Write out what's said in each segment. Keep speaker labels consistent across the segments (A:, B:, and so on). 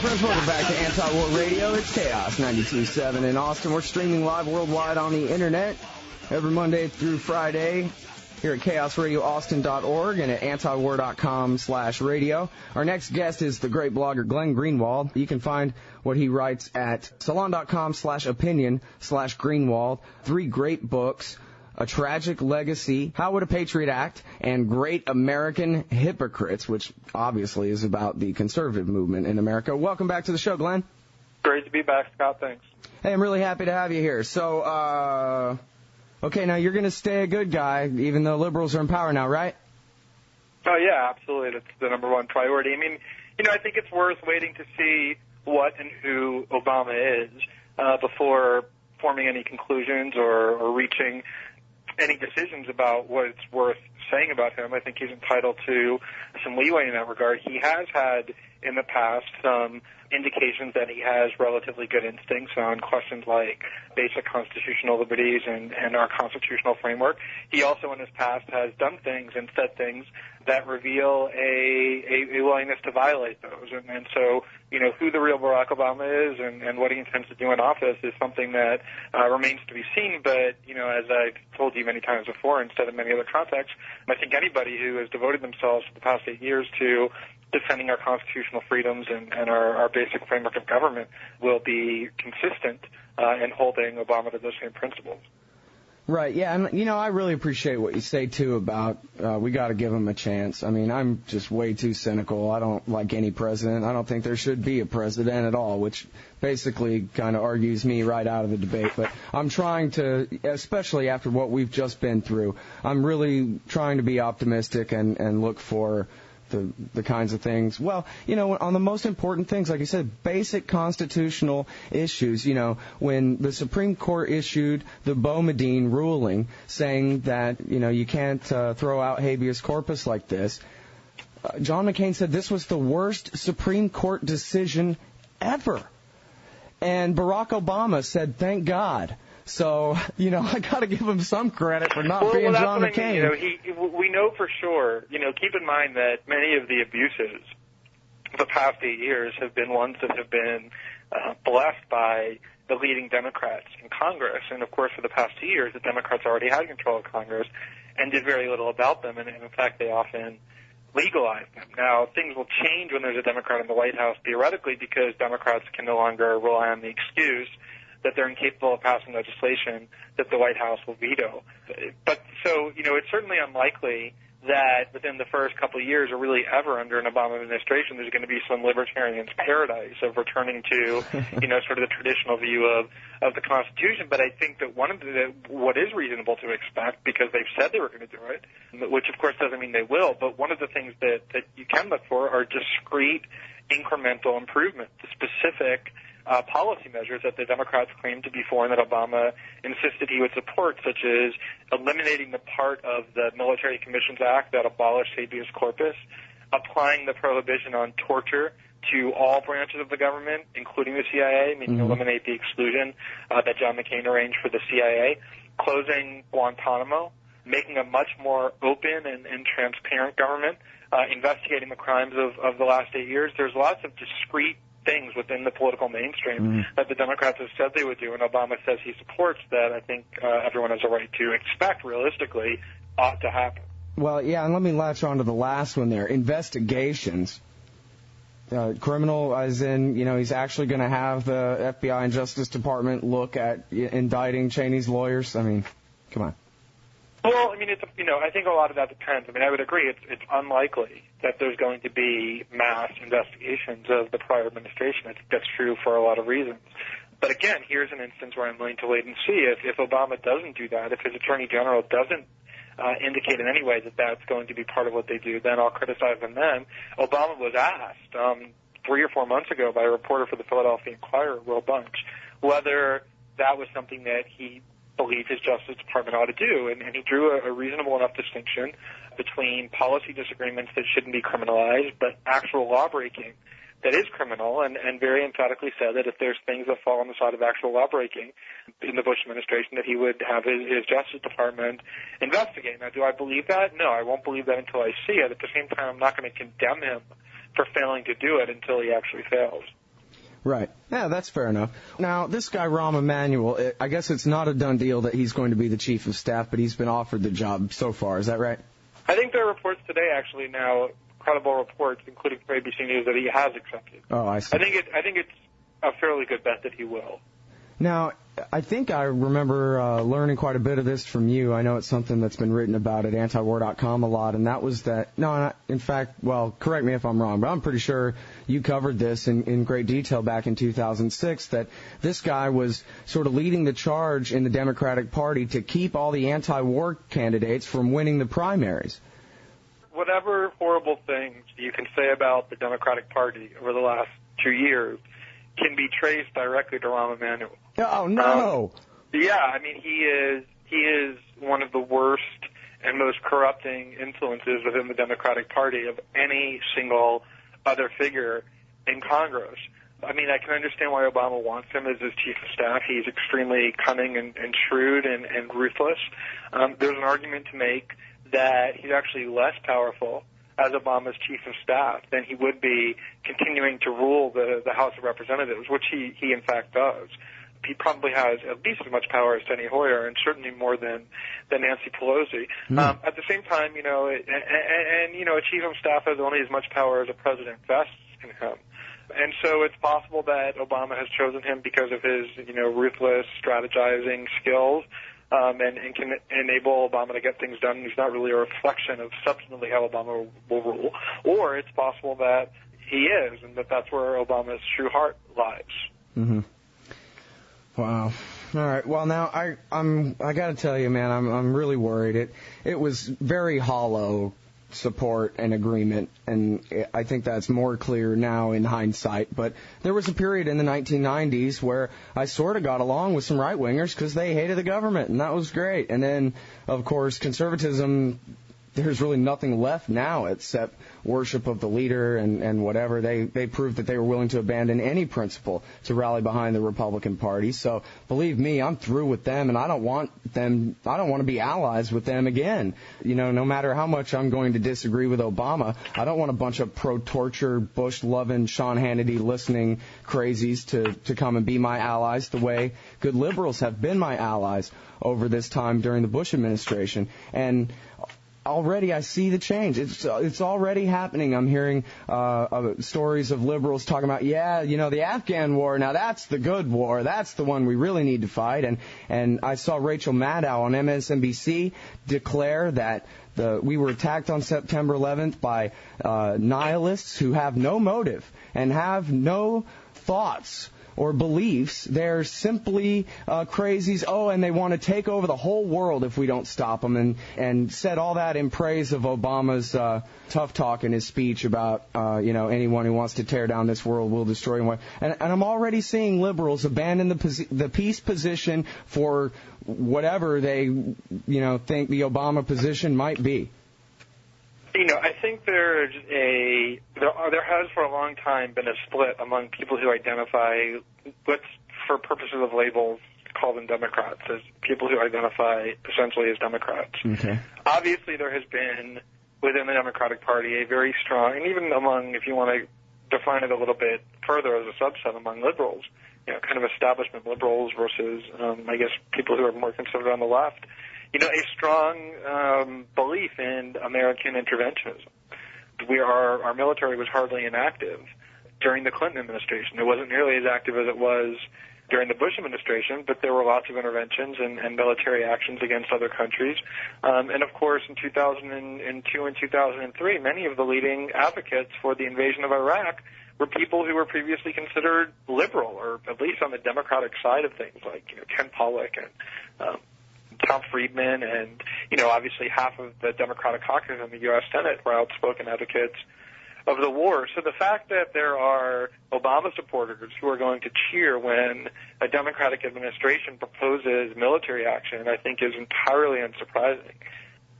A: friends, welcome back to Anti-War Radio. It's Chaos 92.7 in Austin. We're streaming live worldwide on the internet every Monday through Friday here at chaosradioaustin.org and at antiwar.com/radio. Our next guest is the great blogger Glenn Greenwald. You can find what he writes at salon.com/opinion/Greenwald. 3 great books: A Tragic Legacy, How Would a Patriot Act, and Great American Hypocrites, which obviously is about the conservative movement in America. Welcome back to the show, Glenn.
B: Great to be back, Scott. Thanks.
A: Hey, I'm really happy to have you here. So, okay, now you're going to stay a good guy, even though liberals are in power now, right?
B: Oh, yeah, absolutely. That's the number one priority. I mean, I think it's worth waiting to see what and who Obama is before forming any conclusions or reaching any decisions about what it's worth saying about him. I think he's entitled to some leeway in that regard. He has had in the past some indications that he has relatively good instincts on questions like basic constitutional liberties and our constitutional framework. He also in his past has done things and said things that reveal a willingness to violate those. And so, who the real Barack Obama is and what he intends to do in office is something that remains to be seen. But, as I've told you many times before, instead of many other contexts, I think anybody who has devoted themselves for the past 8 years to defending our constitutional freedoms and our basic framework of government will be consistent in holding Obama to those same principles.
A: Right, yeah, and, I really appreciate what you say, too, about we got to give him a chance. I mean, I'm just way too cynical. I don't like any president. I don't think there should be a president at all, which basically kind of argues me right out of the debate. But I'm trying to, especially after what we've just been through, I'm really trying to be optimistic and look for the kinds of things. Well, on the most important things, like I said, basic constitutional issues, when the Supreme Court issued the Boumediene ruling saying that, you can't throw out habeas corpus like this, John McCain said this was the worst Supreme Court decision ever. And Barack Obama said, thank God. So, I got to give him some credit for not being John McCain.
B: I mean. We know for sure, keep in mind that many of the abuses of the past 8 years have been ones that have been blessed by the leading Democrats in Congress. And, of course, for the past 2 years, the Democrats already had control of Congress and did very little about them. And in fact, they often legalized them. Now, things will change when there's a Democrat in the White House, theoretically, because Democrats can no longer rely on the excuse that they're incapable of passing legislation that the White House will veto. But so, it's certainly unlikely that within the first couple of years or really ever under an Obama administration there's going to be some libertarian's paradise of returning to, sort of the traditional view of the Constitution. But I think that what is reasonable to expect, because they've said they were going to do it, which of course doesn't mean they will, but one of the things that you can look for are discrete incremental improvement, the specific policy measures that the Democrats claim to be for and that Obama insisted he would support, such as eliminating the part of the Military Commissions Act that abolished habeas corpus, applying the prohibition on torture to all branches of the government, including the CIA, meaning eliminate the exclusion that John McCain arranged for the CIA, closing Guantanamo, making a much more open and transparent government, investigating the crimes of the last 8 years. There's lots of discrete things within the political mainstream that the Democrats have said they would do, and Obama says he supports, that I think everyone has a right to expect realistically ought to happen.
A: Well, yeah, and let me latch on to the last one there. Investigations. Criminal, as in, he's actually going to have the FBI and Justice Department look at indicting Cheney's lawyers. I mean, come on.
B: Well, I mean, I think a lot of that depends. I mean, I would agree it's unlikely that there's going to be mass investigations of the prior administration. I think that's true for a lot of reasons. But again, here's an instance where I'm willing to wait and see. If Obama doesn't do that, if his Attorney General doesn't indicate in any way that that's going to be part of what they do, then I'll criticize them then. Obama was asked 3 or 4 months ago by a reporter for the Philadelphia Inquirer, Will Bunch, whether that was something that he believed his Justice Department ought to do, and he drew a reasonable enough distinction between policy disagreements that shouldn't be criminalized, but actual law-breaking that is criminal, and very emphatically said that if there's things that fall on the side of actual law-breaking in the Bush administration, that he would have his Justice Department investigate. Now, do I believe that? No, I won't believe that until I see it. At the same time, I'm not going to condemn him for failing to do it until he actually fails.
A: Right. Yeah, that's fair enough. Now, this guy, Rahm Emanuel, I guess it's not a done deal that he's going to be the chief of staff, but he's been offered the job so far. Is that right?
B: I think there are reports today, actually, now, credible reports, including from ABC News, that he has accepted.
A: Oh, I see.
B: I think it's a fairly good bet that he will.
A: Now, I think I remember learning quite a bit of this from you. I know it's something that's been written about at antiwar.com a lot, and that was that, in fact, well, correct me if I'm wrong, but I'm pretty sure you covered this in great detail back in 2006, that this guy was sort of leading the charge in the Democratic Party to keep all the anti-war candidates from winning the primaries.
B: Whatever horrible things you can say about the Democratic Party over the last 2 years can be traced directly to Rahm Emanuel.
A: Oh, no.
B: Yeah, I mean, he is one of the worst and most corrupting influences within the Democratic Party of any single other figure in Congress. I mean, I can understand why Obama wants him as his chief of staff. He's extremely cunning and shrewd and ruthless. There's an argument to make that he's actually less powerful as Obama's chief of staff than he would be continuing to rule the House of Representatives, which he in fact does. He probably has at least as much power as Steny Hoyer, and certainly more than Nancy Pelosi. At the same time, a chief of staff has only as much power as a president vests in him. And so it's possible that Obama has chosen him because of his, ruthless strategizing skills, and can enable Obama to get things done. He's not really a reflection of substantively how Obama will rule. Or it's possible that he is, and that's where Obama's true heart lies.
A: Mm-hmm. Wow. All right. Well, now I got to tell you, man, I'm really worried. It was very hollow support and agreement, and I think that's more clear now in hindsight. But there was a period in the 1990s where I sort of got along with some right-wingers because they hated the government, and that was great. And then, of course, conservatism, there's really nothing left now except worship of the leader and whatever. They proved that they were willing to abandon any principle to rally behind the Republican Party. So believe me, I'm through with them, and I don't want to be allies with them again. No matter how much I'm going to disagree with Obama, I don't want a bunch of pro-torture, Bush-loving, Sean Hannity-listening crazies to come and be my allies the way good liberals have been my allies over this time during the Bush administration. And already I see the change. It's already happening. I'm hearing stories of liberals talking about, the Afghan war, now that's the good war. That's the one we really need to fight. And I saw Rachel Maddow on MSNBC declare that we were attacked on September 11th by nihilists who have no motive and have no thoughts or beliefs. They're simply crazies. and they want to take over the whole world if we don't stop them, and said all that in praise of Obama's tough talk in his speech about, anyone who wants to tear down this world will destroy him. And I'm already seeing liberals abandon the peace position for whatever they, think the Obama position might be.
B: I think there has for a long time been a split among people who identify, for purposes of labels, call them Democrats, as people who identify essentially as Democrats.
A: Okay.
B: Obviously, there has been within the Democratic Party a very strong, and even among, if you want to define it a little bit further as a subset among liberals, kind of establishment liberals versus, people who are more conservative on the left, a strong belief in American interventionism. Our military was hardly inactive during the Clinton administration. It wasn't nearly as active as it was during the Bush administration, but there were lots of interventions and military actions against other countries. And of course, in 2002 and 2003, many of the leading advocates for the invasion of Iraq were people who were previously considered liberal, or at least on the Democratic side of things, like Ken Pollock and Tom Friedman, and obviously half of the Democratic caucus in the U.S. Senate were outspoken advocates of the war. So the fact that there are Obama supporters who are going to cheer when a Democratic administration proposes military action, I think is entirely unsurprising.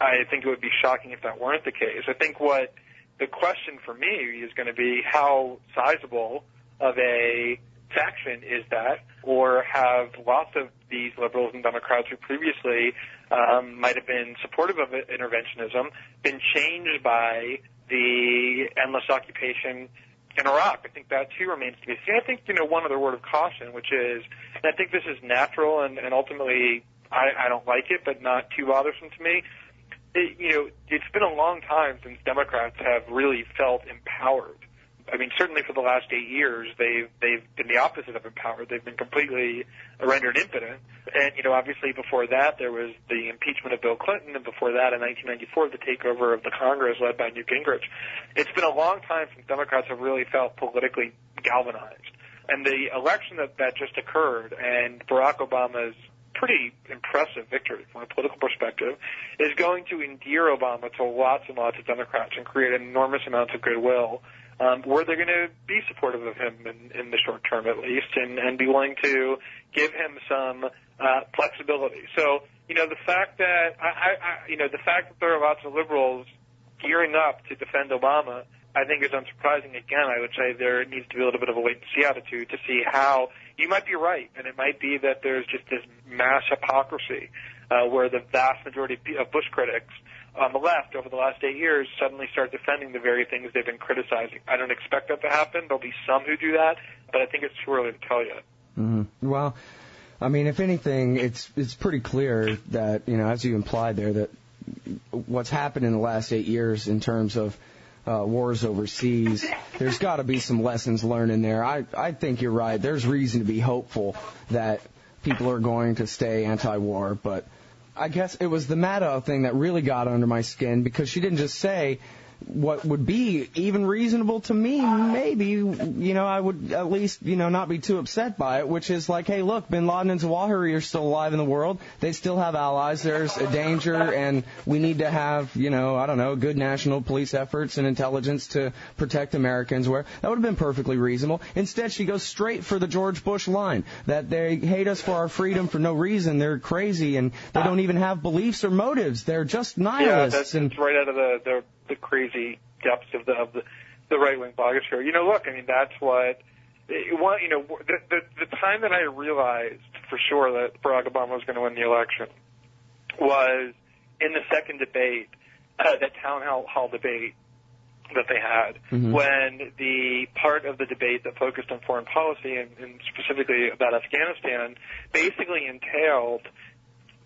B: I think it would be shocking if that weren't the case. I think what the question for me is going to be how sizable of a faction is that, or have lots of these liberals and Democrats who previously might have been supportive of interventionism been changed by the endless occupation in Iraq. I think that, too, remains to be seen. I think, one other word of caution, which is, and I think this is natural and ultimately I don't like it, but not too bothersome to me. It's been a long time since Democrats have really felt empowered. I mean, certainly for the last 8 years, they've been the opposite of empowered. They've been completely rendered impotent. And, obviously before that, there was the impeachment of Bill Clinton, and before that, in 1994, the takeover of the Congress led by Newt Gingrich. It's been a long time since Democrats have really felt politically galvanized. And the election that just occurred, and Barack Obama's pretty impressive victory from a political perspective, is going to endear Obama to lots and lots of Democrats and create enormous amounts of goodwill, where they're going to be supportive of him in the short term at least, and be willing to give him some flexibility. So, the fact that the fact that there are lots of liberals gearing up to defend Obama, I think is unsurprising. Again, I would say there needs to be a little bit of a wait-and-see attitude to see how you might be right, and it might be that there's just this mass hypocrisy where the vast majority of Bush critics on the left over the last 8 years suddenly start defending the very things they've been criticizing. I don't expect that to happen. There'll be some who do that, but I think it's too early to tell yet.
A: Mm-hmm. Well, I mean, if anything, it's pretty clear that, as you implied there, that what's happened in the last 8 years in terms of wars overseas, there's got to be some lessons learned in there. I think you're right. There's reason to be hopeful that people are going to stay anti-war, but I guess it was the Maddow thing that really got under my skin, because she didn't just say what would be even reasonable to me. Maybe, I would at least, not be too upset by it, which is like, hey, look, bin Laden and Zawahiri are still alive in the world. They still have allies. There's a danger, and we need to have, good national police efforts and intelligence to protect Americans. Where that would have been perfectly reasonable. Instead, she goes straight for the George Bush line, that they hate us for our freedom for no reason. They're crazy, and they don't even have beliefs or motives. They're just nihilists.
B: Yeah, that's right out of the crazy depths of the right-wing blogosphere. Look, I mean, that's what the time that I realized for sure that Barack Obama was going to win the election was in the second debate, that town hall debate that they had, when the part of the debate that focused on foreign policy and specifically about Afghanistan basically entailed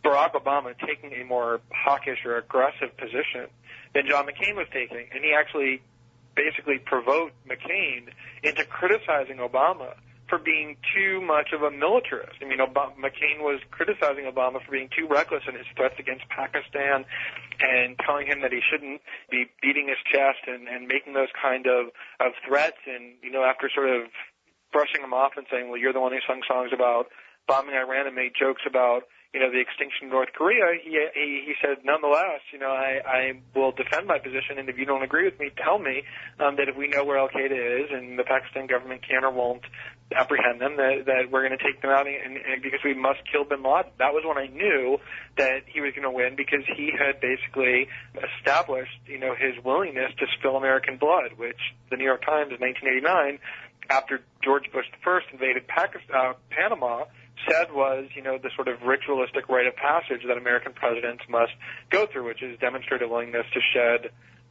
B: Barack Obama taking a more hawkish or aggressive position than John McCain was taking. And he actually basically provoked McCain into criticizing Obama for being too much of a militarist. I mean, McCain was criticizing Obama for being too reckless in his threats against Pakistan and telling him that he shouldn't be beating his chest and making those kind of threats. And, after sort of brushing him off and saying, well, you're the one who sung songs about bombing Iran and made jokes about the extinction of North Korea, he said, nonetheless, I will defend my position, and if you don't agree with me, tell me that if we know where Al-Qaeda is and the Pakistan government can or won't apprehend them, that we're going to take them out, and because we must kill bin Laden. That was when I knew that he was going to win, because he had basically established, his willingness to spill American blood, which the New York Times in 1989, after George Bush I invaded Panama, said was, the sort of ritualistic rite of passage that American presidents must go through, which is demonstrate a willingness to shed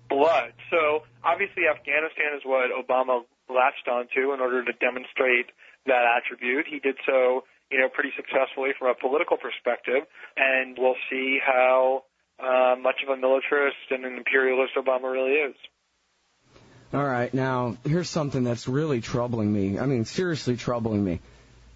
B: blood. So obviously Afghanistan is what Obama latched onto in order to demonstrate that attribute. He did so, pretty successfully from a political perspective, and we'll see how much of a militarist and an imperialist Obama really is.
A: All right, now, here's something that's really troubling me. I mean, seriously troubling me.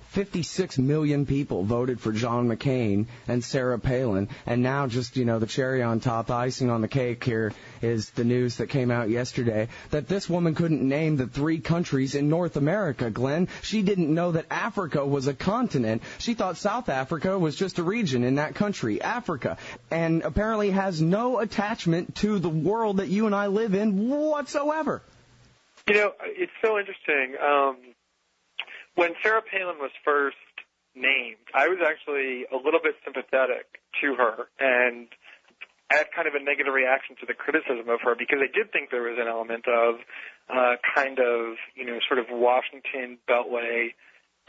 A: 56 million people voted for John McCain and Sarah Palin, and now just, the cherry on top, the icing on the cake here is the news that came out yesterday that this woman couldn't name the 3 countries in North America, Glenn. She didn't know that Africa was a continent. She thought South Africa was just a region in that country, Africa, and apparently has no attachment to the world that you and I live in whatsoever.
B: It's so interesting. When Sarah Palin was first named, I was actually a little bit sympathetic to her, and I had kind of a negative reaction to the criticism of her, because I did think there was an element of sort of Washington Beltway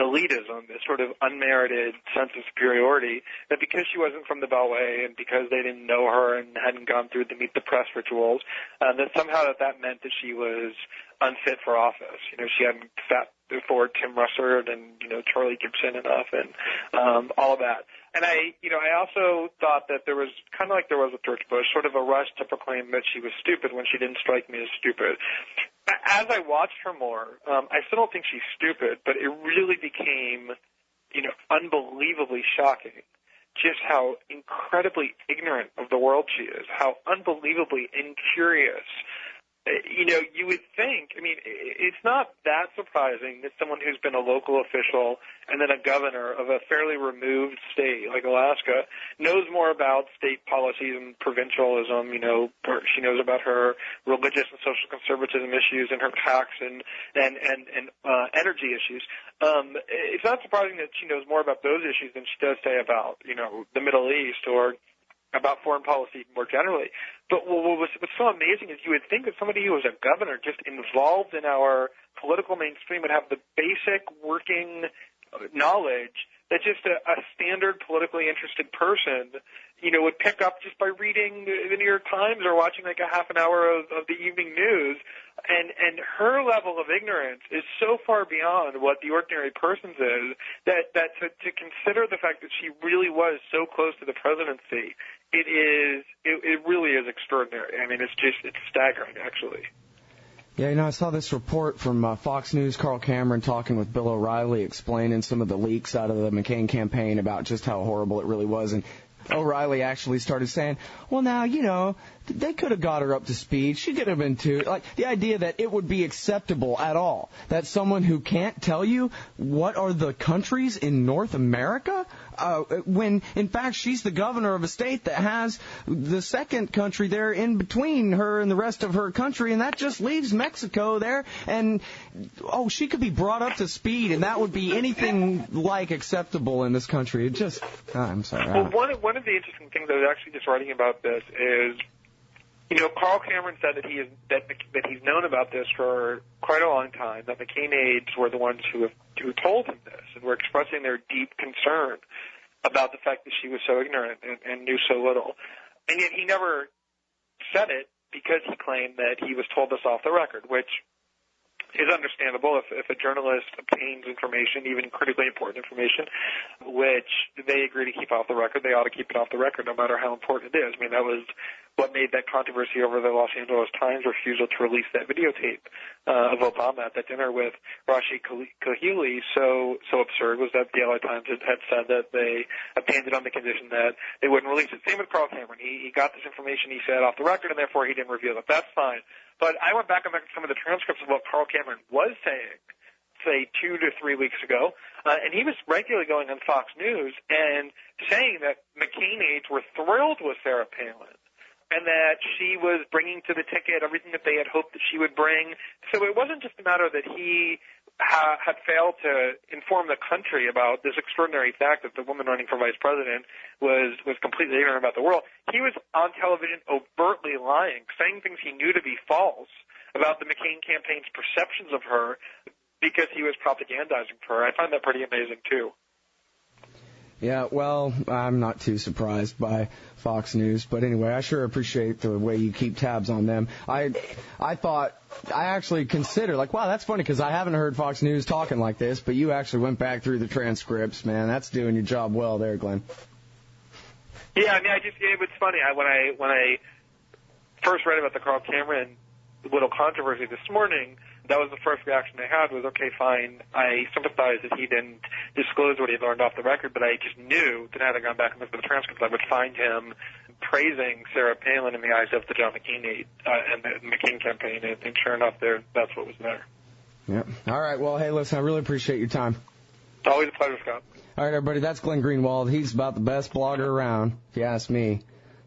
B: elitism, this sort of unmerited sense of superiority, that because she wasn't from the Beltway and because they didn't know her and hadn't gone through the Meet the Press rituals, that somehow that meant that she was unfit for office. She hadn't sat before Tim Russert and, Charlie Gibson enough and all of that. And I also thought that there was kind of like there was with George Bush, sort of a rush to proclaim that she was stupid when she didn't strike me as stupid. As I watched her more, I still don't think she's stupid, but it really became, unbelievably shocking just how incredibly ignorant of the world she is, how unbelievably incurious. You would think, it's not that surprising that someone who's been a local official and then a governor of a fairly removed state like Alaska knows more about state policies and provincialism. She knows about her religious and social conservatism issues and her tax and energy issues. It's not surprising that she knows more about those issues than she does say about, the Middle East or about foreign policy more generally. But what's so amazing is you would think that somebody who was a governor just involved in our political mainstream would have the basic working knowledge that just a standard politically interested person, would pick up just by reading the New York Times or watching like a half an hour of the evening news. And her level of ignorance is so far beyond what the ordinary person's is that to consider the fact that she really was so close to the presidency, it really is extraordinary. It's staggering, actually.
A: Yeah, I saw this report from Fox News, Karl Cameron talking with Bill O'Reilly, explaining some of the leaks out of the McCain campaign about just how horrible it really was. And O'Reilly actually started saying, well, now, they could have got her up to speed. She could have been too. Like, the idea that it would be acceptable at all that someone who can't tell you what are the countries in North America, when, in fact, she's the governor of a state that has the second country there in between her and the rest of her country, and that just leaves Mexico there. And, she could be brought up to speed, and that would be anything like acceptable in this country. It just, I'm sorry.
B: Well, one of the interesting things I was actually just writing about this is, Karl Cameron said that he's known about this for quite a long time, that McCain aides were the ones who told him this and were expressing their deep concern about the fact that she was so ignorant and knew so little. And yet he never said it because he claimed that he was told this off the record, which is understandable. If a journalist obtains information, even critically important information, which they agree to keep off the record, they ought to keep it off the record no matter how important it is. That was what made that controversy over the Los Angeles Times refusal to release that videotape of Obama at that dinner with Rashid Kahili so absurd, was that the LA Times had said that they obtained it on the condition that they wouldn't release it. Same with Karl Cameron. He got this information, he said, off the record, and therefore he didn't reveal it. That's fine. But I went back and looked at some of the transcripts of what Karl Cameron was saying, say, 2 to 3 weeks ago, and he was regularly going on Fox News and saying that McCain aides were thrilled with Sarah Palin and that she was bringing to the ticket everything that they had hoped that she would bring. So it wasn't just a matter that he had failed to inform the country about this extraordinary fact that the woman running for vice president was completely ignorant about the world. He was on television overtly lying, saying things he knew to be false about the McCain campaign's perceptions of her because he was propagandizing for her. I find that pretty amazing, too.
A: Yeah, well, I'm not too surprised by Fox News, but anyway, I sure appreciate the way you keep tabs on them. I actually consider, wow, that's funny because I haven't heard Fox News talking like this, but you actually went back through the transcripts, man. That's doing your job well there, Glenn.
B: Yeah, it was funny. When I first read about the Karl Cameron little controversy this morning, that was the first reaction I had was, okay, fine. I sympathize that he didn't disclose what he learned off the record, but I just knew that having gone back and looked at the transcripts, I would find him praising Sarah Palin in the eyes of the John McCain aide and the McCain campaign, and sure enough, that's what was there.
A: Yep. All right. Well, hey, listen, I really appreciate your time.
B: It's always a pleasure, Scott.
A: All right, everybody, that's Glenn Greenwald. He's about the best blogger around, if you ask me.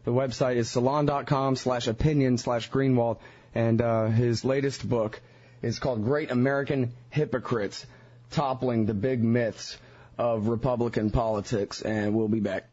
A: The website is salon.com/opinion/Greenwald, and his latest book is called Great American Hypocrites, Toppling the Big Myths of Republican Politics, and we'll be back.